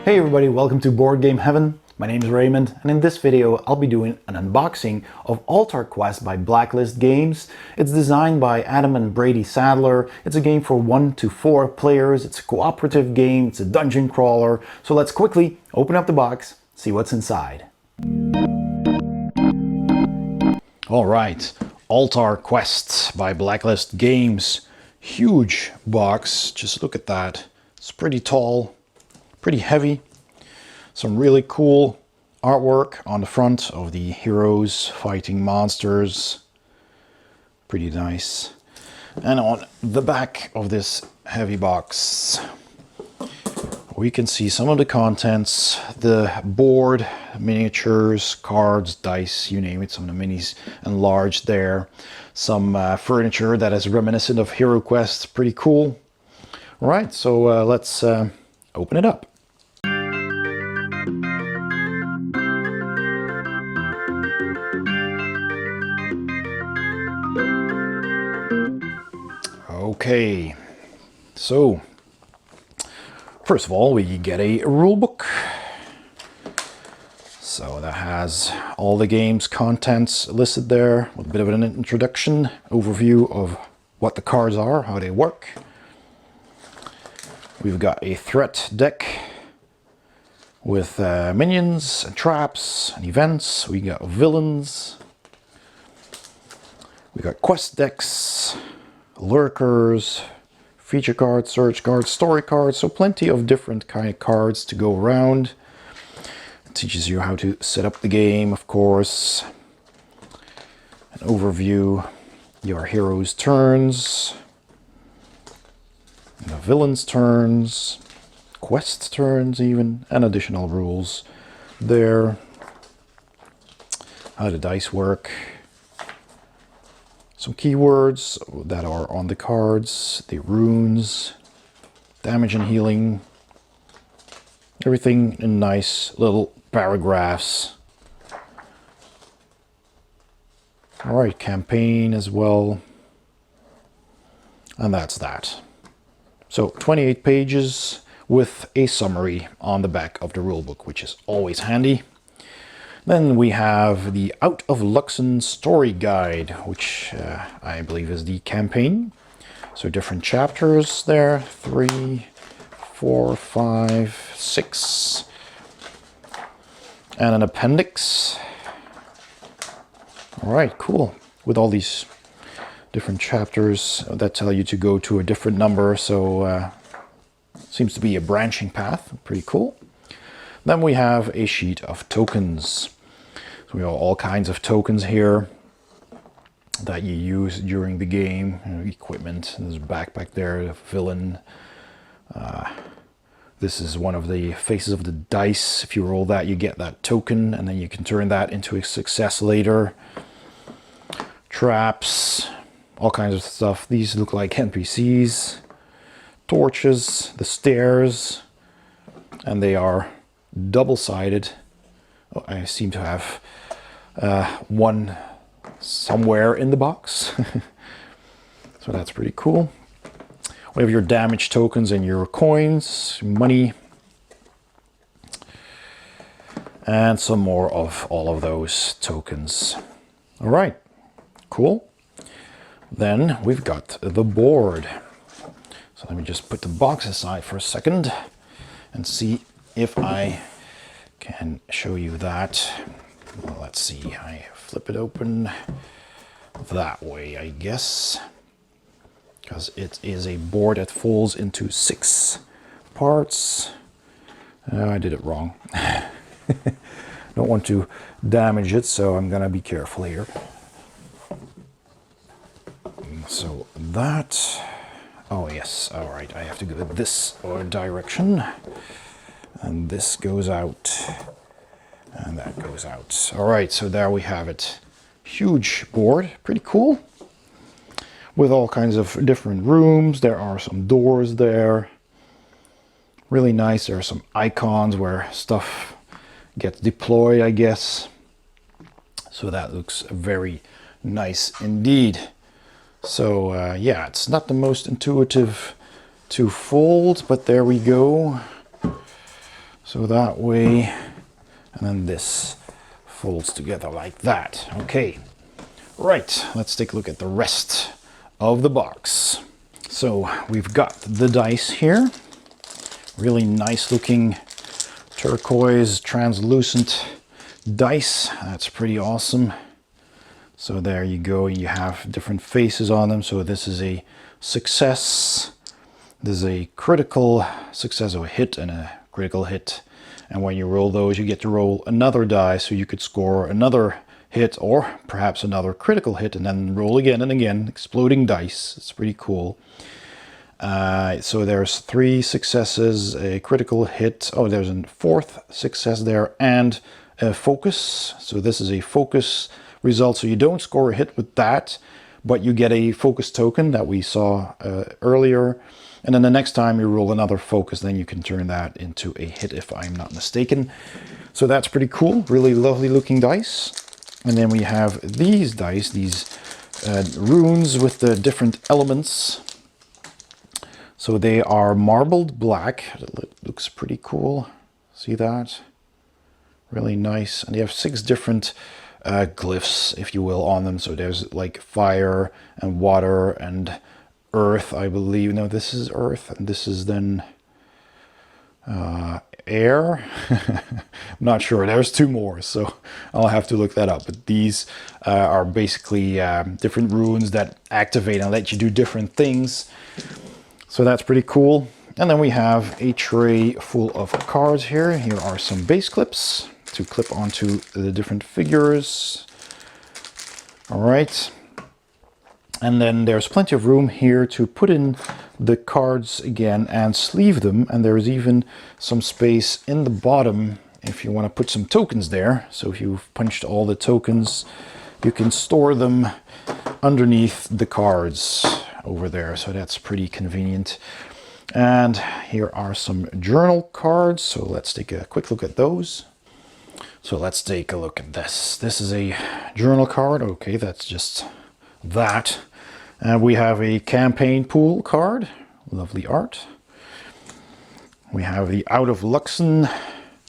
Hey everybody, welcome to Board Game Heaven. My name is Raymond, and in this video I'll be doing an unboxing of Altar Quest by Blacklist Games. It's designed by Adam and Brady Sadler. It's a game for 1 to 4 players. It's a cooperative game. It's a dungeon crawler. So let's quickly open up the box, see what's inside. Alright, Altar Quest by Blacklist Games. Huge box, just look at that. It's pretty tall, pretty heavy. Some really cool artwork on the front of the heroes fighting monsters. Pretty nice. And on the back of this heavy box, we can see some of the contents, the board, miniatures, cards, dice, you name it, some of the minis enlarged there. Some furniture that is reminiscent of Hero Quest, pretty cool. All right, so let's open it up. Okay, so first of all, we get a rule book. So that has all the game's contents listed there with a bit of an introduction, overview of what the cards are, how they work. We've got a threat deck with minions and traps and events. We got villains. We got quest decks, lurkers, feature cards, search cards, story cards, so plenty of different kind of cards to go around. It teaches you how to set up the game, of course. An overview, your hero's turns, the villain's turns, quest turns even, and additional rules there. How the dice work. Some keywords that are on the cards, the runes, damage and healing, everything in nice little paragraphs. All right, campaign as well. And that's that. So 28 pages with a summary on the back of the rulebook, which is always handy. Then we have the Out of Luxon story guide, which I believe is the campaign. So different chapters there, 3, 4, 5, 6. And an appendix. All right, cool. With all these different chapters that tell you to go to a different number. So seems to be a branching path, pretty cool. Then we have a sheet of tokens. So we have all kinds of tokens here that you use during the game. You know, equipment, there's a backpack there, the villain. This is one of the faces of the dice. If you roll that, you get that token, and then you can turn that into a success later. Traps, all kinds of stuff. These look like NPCs. Torches, the stairs, and they are double-sided. Oh, I seem to have one somewhere in the box. So that's pretty cool. We have your damage tokens and your coins, money, and some more of all of those tokens. All right, cool. Then we've got the board. So let me just put the box aside for a second and see if I can show you that. Well, let's see, I flip it open that way, I guess, because it is a board that falls into 6 parts. I did it wrong. Don't want to damage it, so I'm gonna be careful here. So that, oh yes, all right, I have to go this direction. And this goes out, and that goes out. All right, so there we have it. Huge board, pretty cool. With all kinds of different rooms. There are some doors there. Really nice. There are some icons where stuff gets deployed, I guess. So that looks very nice indeed. So yeah, it's not the most intuitive to fold, but there we go. So that way, and then this folds together like that. Okay, right, let's take a look at the rest of the box. So we've got the dice here, really nice looking turquoise translucent dice. That's pretty awesome. So there you go, you have different faces on them. So this is a success, this is a critical success, or a hit and a critical hit. And when you roll those, you get to roll another die, so you could score another hit or perhaps another critical hit, and then roll again and again, exploding dice. It's pretty cool. So there's 3 successes, a critical hit. Oh, there's a 4th success there, and a focus. So this is a focus result. So you don't score a hit with that, but you get a focus token that we saw earlier. And then the next time you roll another focus, then you can turn that into a hit, if I'm not mistaken. So that's pretty cool. Really lovely looking dice. And then we have these dice, these runes with the different elements. So they are marbled black. It looks pretty cool. See that? Really nice. And they have 6 different glyphs, if you will, on them. So there's like fire and water and earth, I believe. No, this is earth, and this is then air. I'm not sure. There's 2 more, so I'll have to look that up. But these are basically different runes that activate and let you do different things. So that's pretty cool. And then we have a tray full of cards here. Here are some base clips to clip onto the different figures. All right. And then there's plenty of room here to put in the cards again and sleeve them. And there's even some space in the bottom if you want to put some tokens there. So if you've punched all the tokens, you can store them underneath the cards over there. So that's pretty convenient. And here are some journal cards. So let's take a quick look at those. So let's take a look at this. This is a journal card. Okay, that's just that. And we have a campaign pool card. Lovely art. We have the Out of Luxon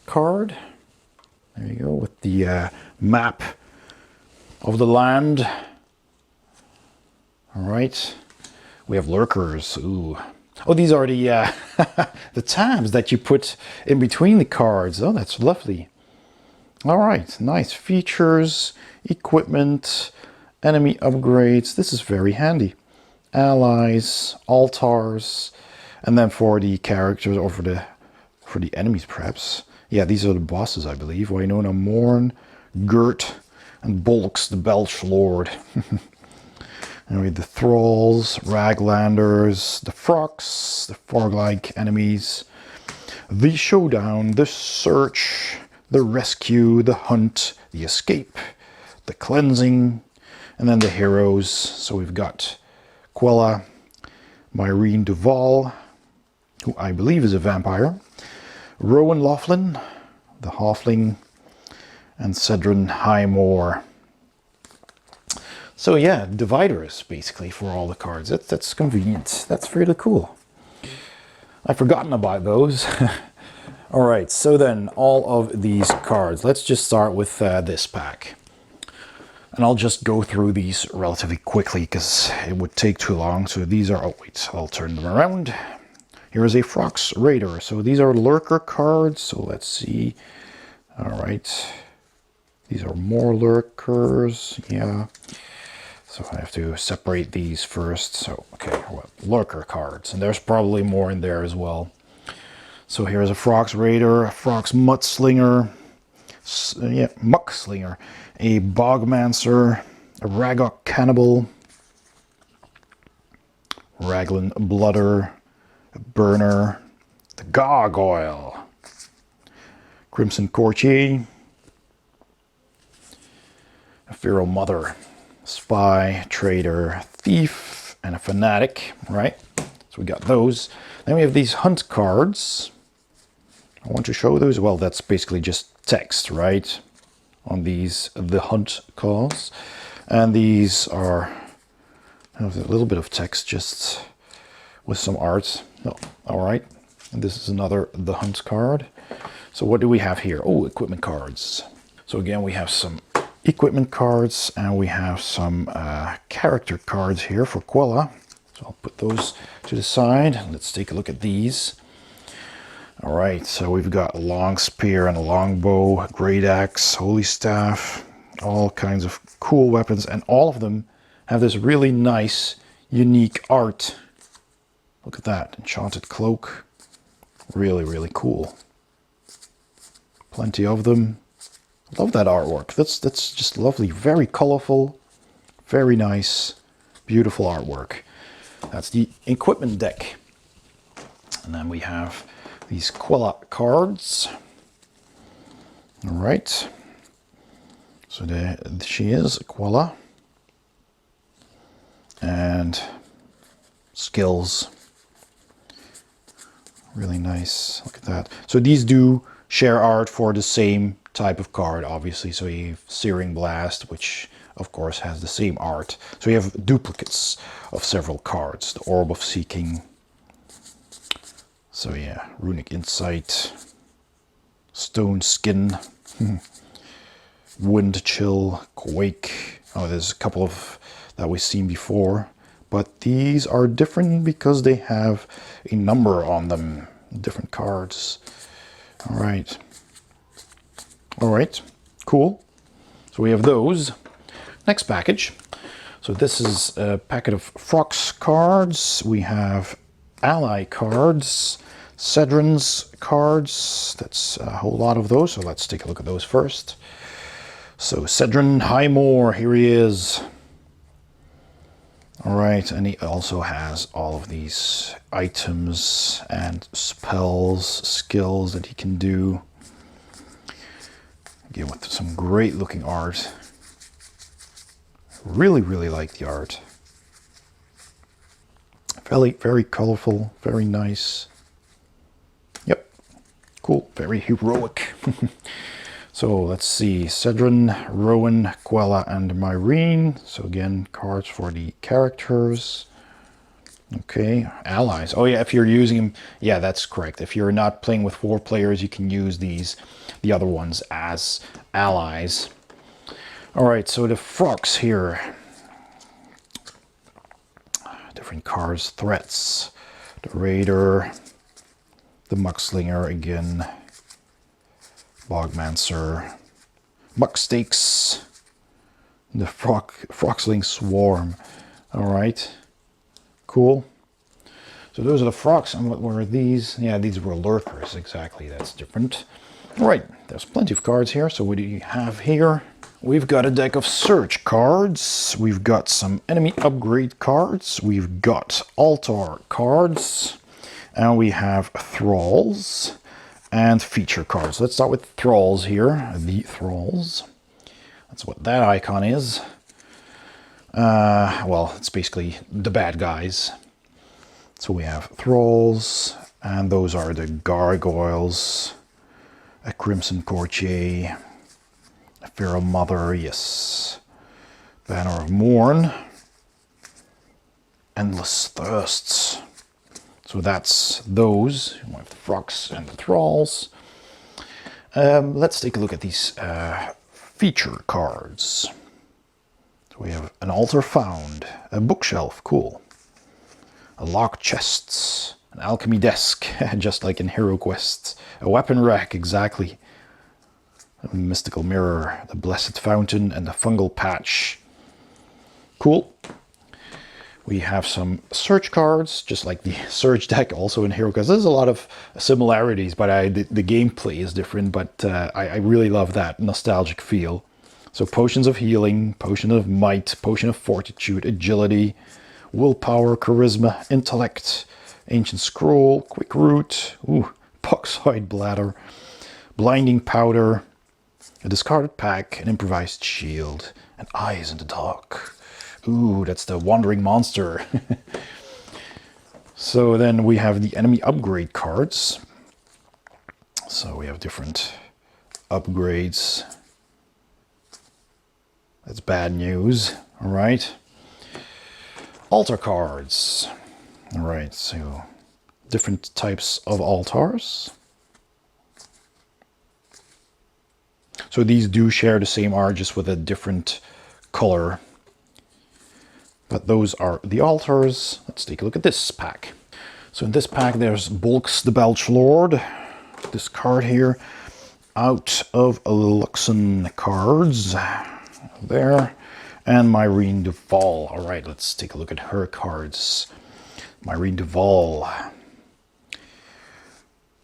card. There you go, with the map of the land. All right. We have lurkers. Ooh. Oh, these are the the tabs that you put in between the cards. Oh, that's lovely. All right, nice features, equipment, enemy upgrades. This is very handy. Allies, altars, and then for the characters, or for the enemies perhaps. Yeah, these are the bosses, I believe. Winona Morn, Gert, and Bolx, the Belch Lord. And we have the Thralls, Raglanders, the Frogs, the Frog-like enemies, the Showdown, the Search, the Rescue, the Hunt, the Escape, the Cleansing, and then the heroes. So we've got Quella, Myrene Duval, who I believe is a vampire, Rowan Laughlin, the Halfling, and Cedron Highmore. So yeah, dividers basically for all the cards. That's convenient. That's really cool. I've forgotten about those. All right, so then all of these cards. Let's just start with this pack. And I'll just go through these relatively quickly because it would take too long. So these are, oh wait, I'll turn them around. Here is a Frox Raider. So these are lurker cards. So let's see. All right. These are more lurkers. Yeah. So I have to separate these first. So, okay, well, lurker cards. And there's probably more in there as well. So here's a Frox Raider, a Frox Mutslinger, Muckslinger, a Bogmancer, a Ragok Cannibal, Raglan Blooder, a Burner, the Gargoyle, Crimson Courtier, a Feral Mother, Spy, Trader, Thief, and a Fanatic, right? So we got those. Then we have these hunt cards. I want to show those. Well, that's basically just text, right? On these, the hunt cards. And these are a little bit of text just with some art. Oh, all right. And this is another the hunt card. So what do we have here? Oh, equipment cards. So again, we have some equipment cards and we have some character cards here for Quella. So I'll put those to the side. Let's take a look at these. All right, so we've got a long spear and a long bow, great axe, holy staff, all kinds of cool weapons, and all of them have this really nice, unique art. Look at that, enchanted cloak. Really, really cool. Plenty of them. Love that artwork. That's just lovely. Very colorful, very nice, beautiful artwork. That's the equipment deck. And then we have these Quella cards. All right. So she is Quella. And skills. Really nice. Look at that. So these do share art for the same type of card, obviously. So you have Searing Blast, which of course has the same art. So you have duplicates of several cards. The Orb of Seeking. So yeah, Runic Insight, Stone Skin, Wind Chill, Quake. Oh, there's a couple of that we've seen before. But these are different because they have a number on them. Different cards. All right. All right. Cool. So we have those. Next package. So this is a packet of Frox cards. We have ally cards, Cedron's cards. That's a whole lot of those. So let's take a look at those first. So Cedron Highmore, here he is. All right, and he also has all of these items and spells, skills that he can do. Again, with some great looking art. Really, really like the art. Very, very colorful, very nice. Yep, cool, very heroic. So let's see, Cedron, Rowan, Quella, and Myrene. So again, cards for the characters. Okay, allies. Oh yeah, if you're using them, yeah, that's correct. If you're not playing with 4 players, you can use the other ones as allies. All right, so the Frox here. Different cards, threats. The Raider, the Muckslinger again. Bogmancer, Muckstakes, the Froxling Swarm. All right, cool. So those are the Frox. And what were these? Yeah, these were Lurkers, exactly. That's different. All right, there's plenty of cards here. So what do you have here? We've got a deck of search cards. We've got some enemy upgrade cards. We've got altar cards. And we have thralls. And feature cards. Let's start with Thralls here. The Thralls. That's what that icon is. Well, it's basically the bad guys. So we have Thralls, and those are the Gargoyles, a Crimson Courtier, a Feral Mother, yes, Banner of Morn, Endless Thirsts. So that's those. We have the Frox and the Thralls. Let's take a look at these feature cards. So we have an altar found, a bookshelf, cool. A locked chests, an alchemy desk, just like in Hero Quest. A weapon rack, exactly. A mystical mirror, the blessed fountain, and the fungal patch. Cool. We have some search cards, just like the search deck, also in Hero Quest. There's a lot of similarities, but the gameplay is different. But I really love that nostalgic feel. So potions of healing, potion of might, potion of fortitude, agility, willpower, charisma, intellect, ancient scroll, quick root, Poxoid bladder, blinding powder, a discarded pack, an improvised shield, and eyes in the dark. Ooh, that's the wandering monster. So then we have the enemy upgrade cards. So we have different upgrades. That's bad news. All right. Altar cards. All right, so different types of altars. So these do share the same art, just with a different color. But those are the altars. Let's take a look at this pack. So in this pack, there's Bulks the Belch Lord. This card here, out of Luxon cards. There. And Myrene Duval. All right, let's take a look at her cards. Myrene Duval.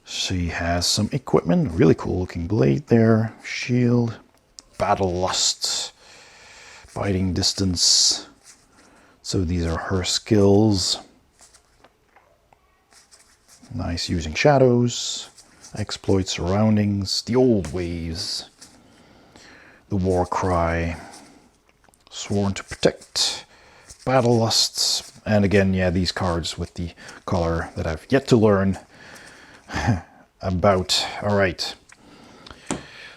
She has some equipment. Really cool looking blade there. Shield. Battle Lust. Biting Distance. So these are her skills. Nice using shadows. Exploit surroundings. The old ways. The war cry. Sworn to protect. Battle lusts. And again, yeah, these cards with the color that I've yet to learn about. All right.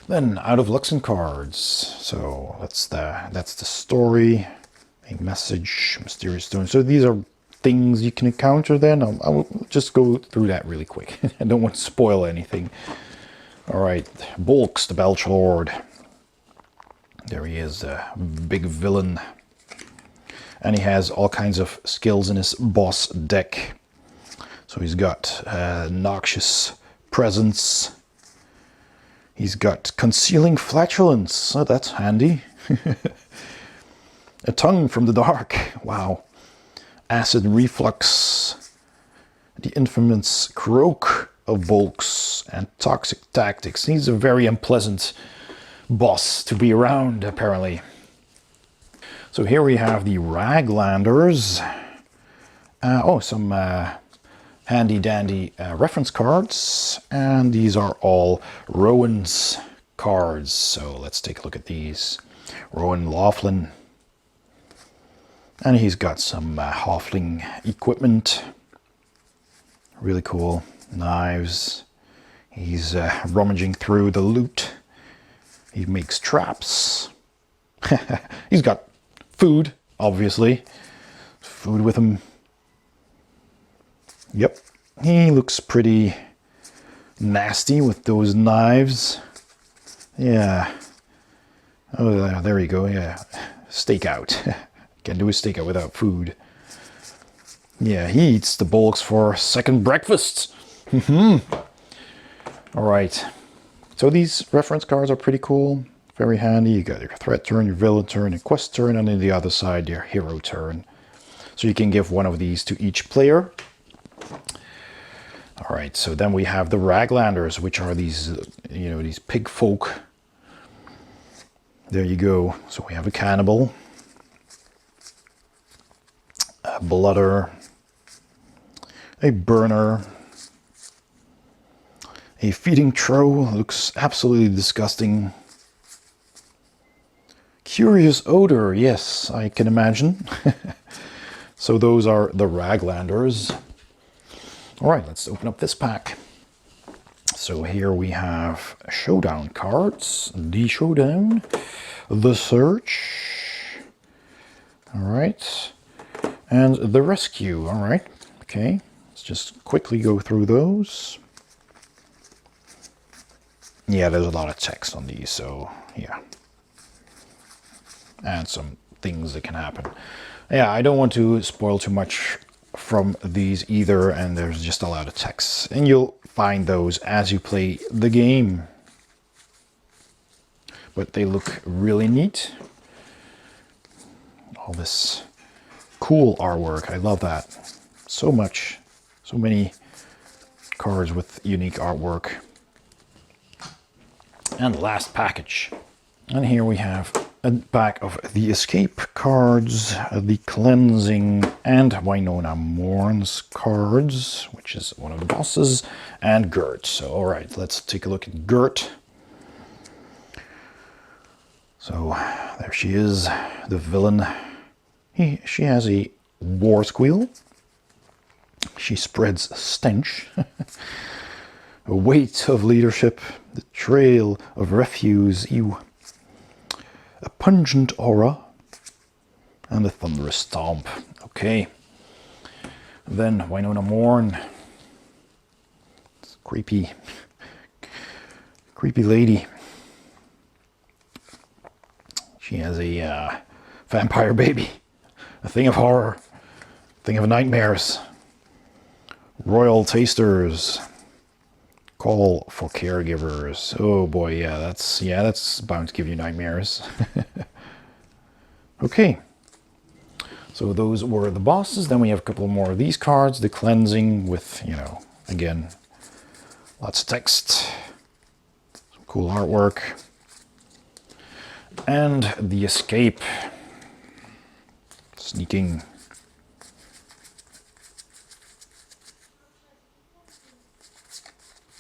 Then out of Luxon cards. So that's the story. A message. Mysterious stone. So these are things you can encounter then. I'll just go through that really quick. I don't want to spoil anything. All right. Bulks the Belch Lord. There he is, a big villain. And he has all kinds of skills in his boss deck. So he's got Noxious Presence. He's got Concealing Flatulence. Oh, that's handy. A Tongue from the Dark. Wow. Acid Reflux. The infamous Croak of Bulks. And Toxic Tactics. He's a very unpleasant boss to be around, apparently. So here we have the Raglanders. Some handy dandy reference cards. And these are all Rowan's cards. So let's take a look at these. Rowan Laughlin. And he's got some Hoffling equipment. Really cool. Knives. He's rummaging through the loot. He makes traps. He's got food, obviously. Food with him. Yep. He looks pretty nasty with those knives. Yeah. Oh, there you go. Yeah. Stakeout. Can't do a stakeout without food. Yeah, he eats the bulks for second breakfast. All right. So these reference cards are pretty cool. Very handy. You got your threat turn, your villain turn, your quest turn, and on the other side, your hero turn. So you can give one of these to each player. All right, so then we have the Raglanders, which are these, these pig folk. There you go. So we have a cannibal, a blooder, a burner, a feeding troll. Looks absolutely disgusting. Curious odor, yes, I can imagine. So those are the Raglanders. All right, let's open up this pack. So here we have Showdown cards. The Showdown. The Search. All right. And the Rescue. All right. Okay. Let's just quickly go through those. Yeah, there's a lot of text on these, so yeah. And some things that can happen. Yeah, I don't want to spoil too much from these either, and there's just a lot of text. And you'll find those as you play the game. But they look really neat. All this cool artwork. I love that so much. So many cards with unique artwork. And the last package. And here we have a pack of the Escape cards, the Cleansing, and Winona Mourn's cards, which is one of the bosses, and Gert. So, all right, let's take a look at Gert. So, there she is, the villain. She has a war squeal. She spreads stench. A weight of leadership, the trail of refuse, a pungent aura, and a thunderous stomp. Okay. Then Winona Mourn. It's creepy lady. She has a vampire baby. A thing of horror. A thing of nightmares. Royal tasters. Call for caregivers. Oh boy, yeah, that's bound to give you nightmares. Okay. So those were the bosses. Then we have a couple more of these cards. The cleansing with, you know, again, lots of text. Some cool artwork. And the escape. Sneaking.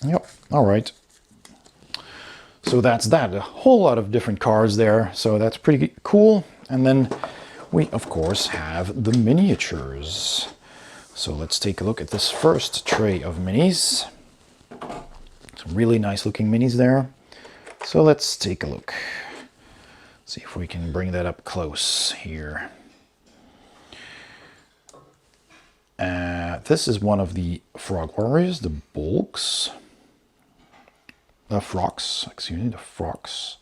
Yep, all right. So that's that. A whole lot of different cards there. So that's pretty cool. And then we, of course, have the miniatures. So let's take a look at this first tray of minis. Some really nice looking minis there. So let's take a look. See if we can bring that up close here. This is one of the Frog Warriors, the bulks. The frocks, excuse me, the frocks.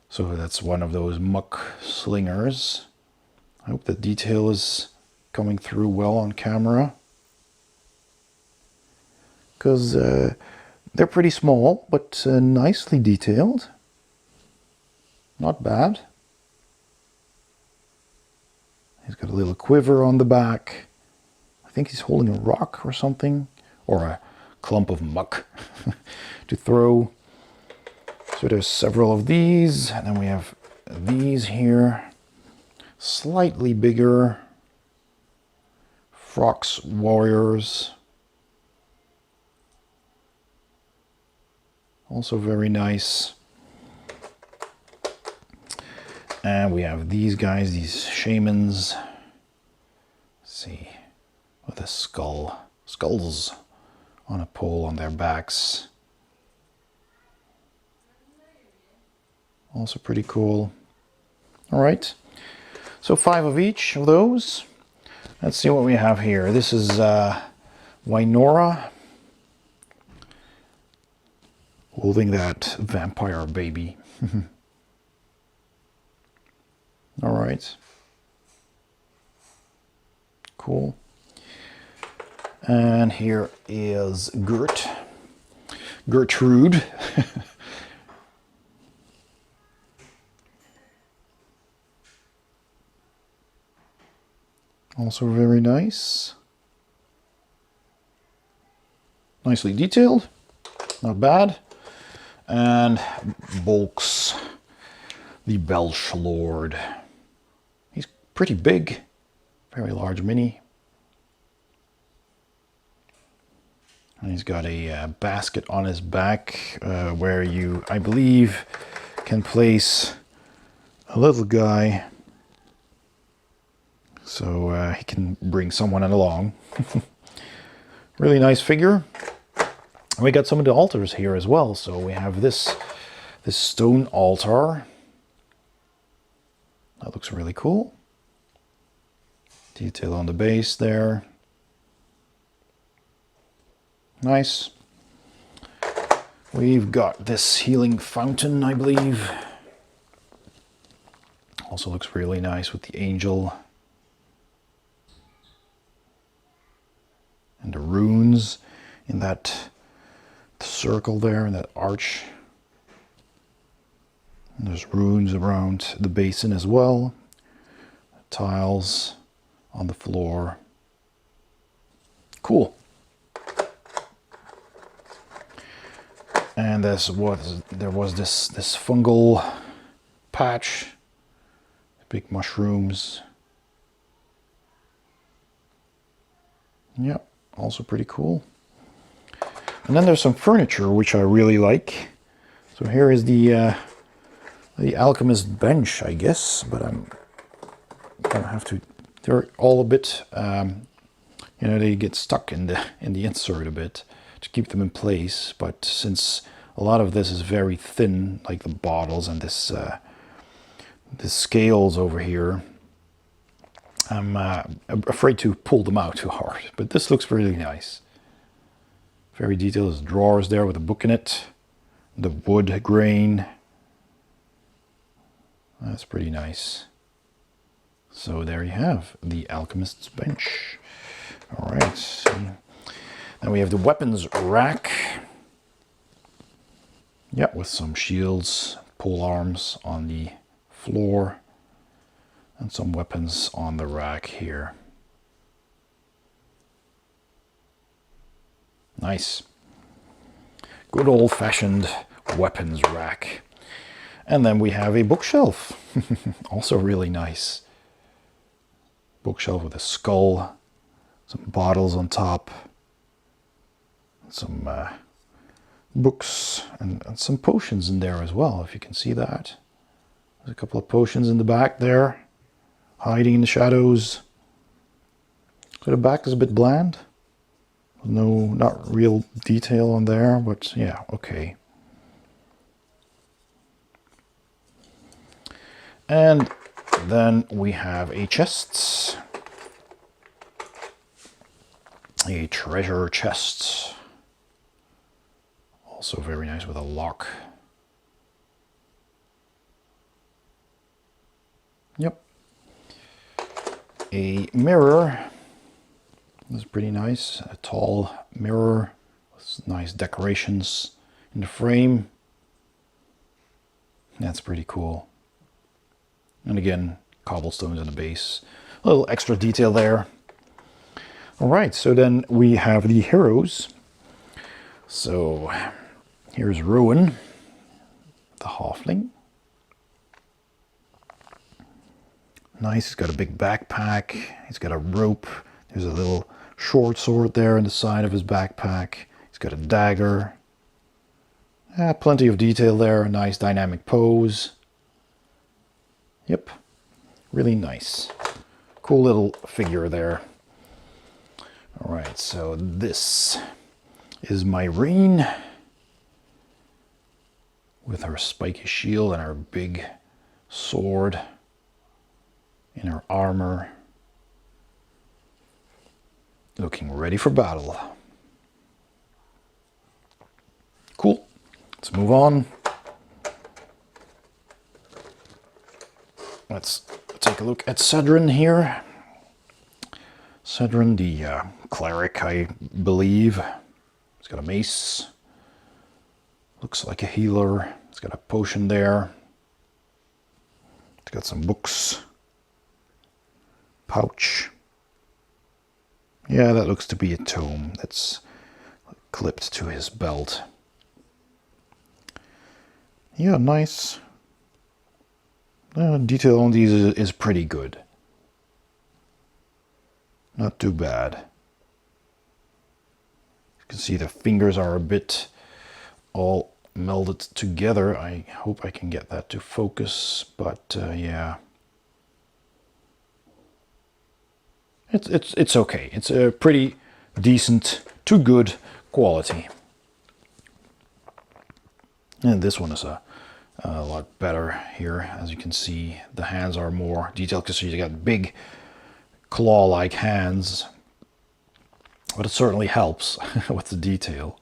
So that's one of those muck slingers. I hope the detail is coming through well on camera. Because they're pretty small, but nicely detailed. Not bad. He's got a little quiver on the back. I think he's holding a rock or something. Or a clump of muck to throw. So there's several of these, and then we have these here, slightly bigger Frocks Warriors, also very nice. And we have these guys, these shamans. Let's see, with a skulls on a pole on their backs. Also pretty cool. All right, so 5 of each of those. Let's see what we have here. This is Wynora holding that vampire baby. All right, cool. And here is Gertrude. Also very nice. Nicely detailed, not bad. And Bulks, the Belch Lord. He's pretty big, very large mini. And he's got a basket on his back where you, I believe, can place a little guy so he can bring someone along. Really nice figure. We got some of the altars here as well. So we have this stone altar. That looks really cool. Detail on the base there. Nice. We've got this healing fountain, I believe. Also looks really nice with the angel. And the runes in that circle there, in that arch. And there's runes around the basin as well. Tiles on the floor. Cool. And there was this fungal patch, big mushrooms. Yep, also pretty cool. And then there's some furniture which I really like. So here is the alchemist bench, I guess, but I'm gonna have to. They're all a bit, you know, they get stuck in the insert a bit to keep them in place, but since a lot of this is very thin, like the bottles and this the scales over here, I'm afraid to pull them out too hard. But this looks really nice. Very detailed. There's drawers there with a book in it. The wood grain. That's pretty nice. So there you have the Alchemist's Bench. All right. Then we have the weapons rack. Yeah, with some shields, pole arms on the floor, and some weapons on the rack here. Nice. Good old-fashioned weapons rack. And then we have a bookshelf. Also really nice. Bookshelf with a skull, some bottles on top, some books, and some potions in there as well, if you can see that. There's a couple of potions in the back there, hiding in the shadows. So the back is a bit bland. No, not real detail on there, but yeah, okay. And then we have a chest. A treasure chest. Also very nice with a lock. Yep. A mirror. This is pretty nice. A tall mirror with nice decorations in the frame. That's pretty cool. And again, cobblestones in the base. A little extra detail there. All right, so then we have the heroes. So here's Rowan, the halfling. Nice, he's got a big backpack. He's got a rope. There's a little short sword there on the side of his backpack. He's got a dagger. Plenty of detail there. A nice dynamic pose. Yep, really nice. Cool little figure there. All right, so this is Myrene with her spiky shield and her big sword in her armor, looking ready for battle. Cool. Let's move on. Let's take a look at Sadler here. Sadler, the cleric, I believe. He's got a mace. Looks like a healer. He's got a potion there. He's got some books. Pouch. Yeah, that looks to be a tome that's clipped to his belt. Yeah, nice. Detail on these is pretty good. Not too bad. You can see the fingers are a bit all melded together. I hope I can get that to focus, but yeah. It's okay. It's a pretty decent to good quality. And this one is a lot better here. As you can see, the hands are more detailed because you got big claw-like hands. But it certainly helps with the detail.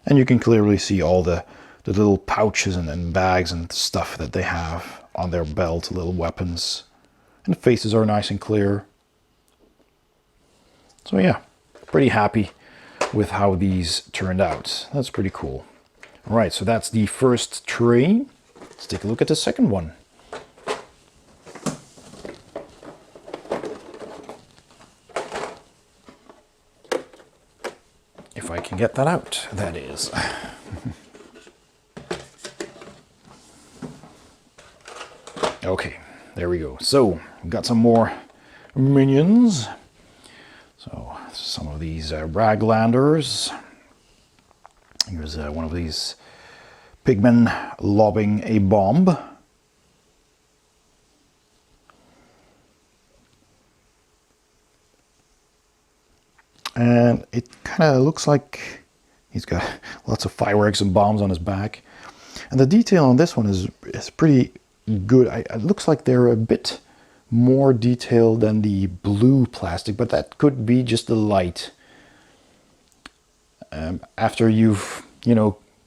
And you can clearly see all the little pouches and bags and stuff that they have on their belt, little weapons. And the faces are nice and clear. So yeah, pretty happy with how these turned out. That's pretty cool. All right, so that's the first tray. Let's take a look at the second one. If I can get that out, that is. Okay, there we go. So, we've got some more minions. So, some of these Raglanders. Here's one of these pigmen lobbing a bomb. And it kind of looks like he's got lots of fireworks and bombs on his back. And the detail on this one is pretty good. It looks like they're a bit more detailed than the blue plastic, but that could be just the light. After you've,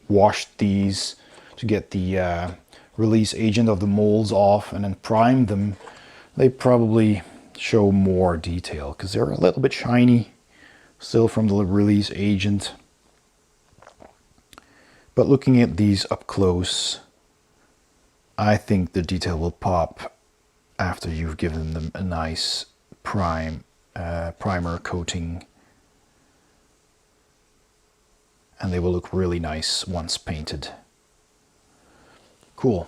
washed these to get the release agent of the molds off and then prime them, they probably show more detail because they're a little bit shiny still from the release agent. But looking at these up close, I think the detail will pop after you've given them a nice primer coating, and they will look really nice once painted. Cool.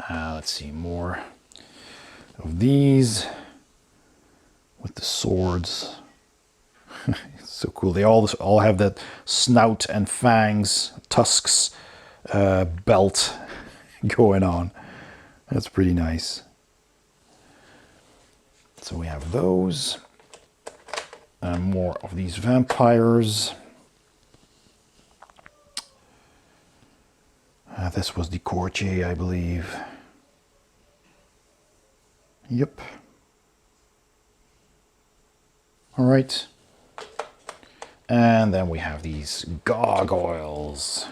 Let's see, more of these with the swords. It's so cool. They all have that snout and fangs, tusks, belt going on. That's pretty nice. So we have those. And more of these vampires. This was the Courtier, I believe. Yep. All right. And then we have these gargoyles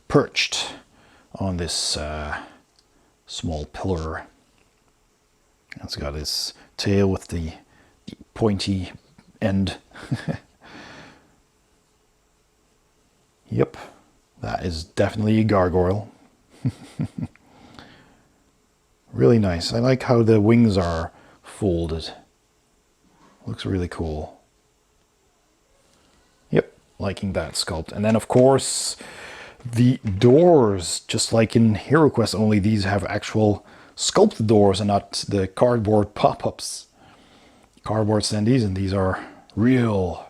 perched on this small pillar. It's got its tail with the pointy end. Yep, that is definitely a gargoyle. Really nice. I like how the wings are folded. Looks really cool. Yep, liking that sculpt. And then of course the doors, just like in Hero Quest, only these have actual sculpted doors and not the cardboard pop-ups. Cardboard standees, and these are real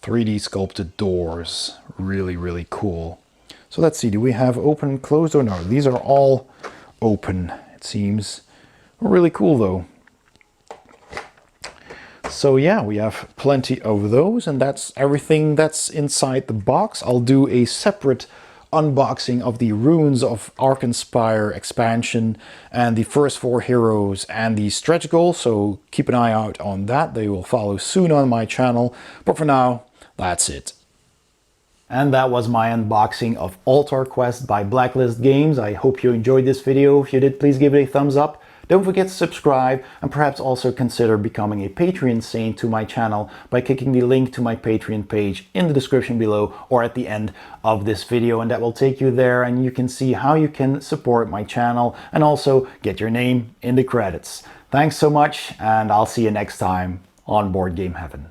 3D sculpted doors. Really, really cool. So let's see, do we have open and closed or no? These are all open, it seems. Really cool though. So yeah, we have plenty of those, and that's everything that's inside the box. I'll do a separate unboxing of the Runes of Arkenspire expansion and the first 4 heroes and the stretch goal, so keep an eye out on that. They will follow soon on my channel, but for now, that's it. And that was my unboxing of Altar Quest by Blacklist Games. I hope you enjoyed this video. If you did, please give it a thumbs up. Don't forget to subscribe and perhaps also consider becoming a Patreon saint to my channel by clicking the link to my Patreon page in the description below or at the end of this video, and that will take you there and you can see how you can support my channel and also get your name in the credits. Thanks so much, and I'll see you next time on Board Game Heaven.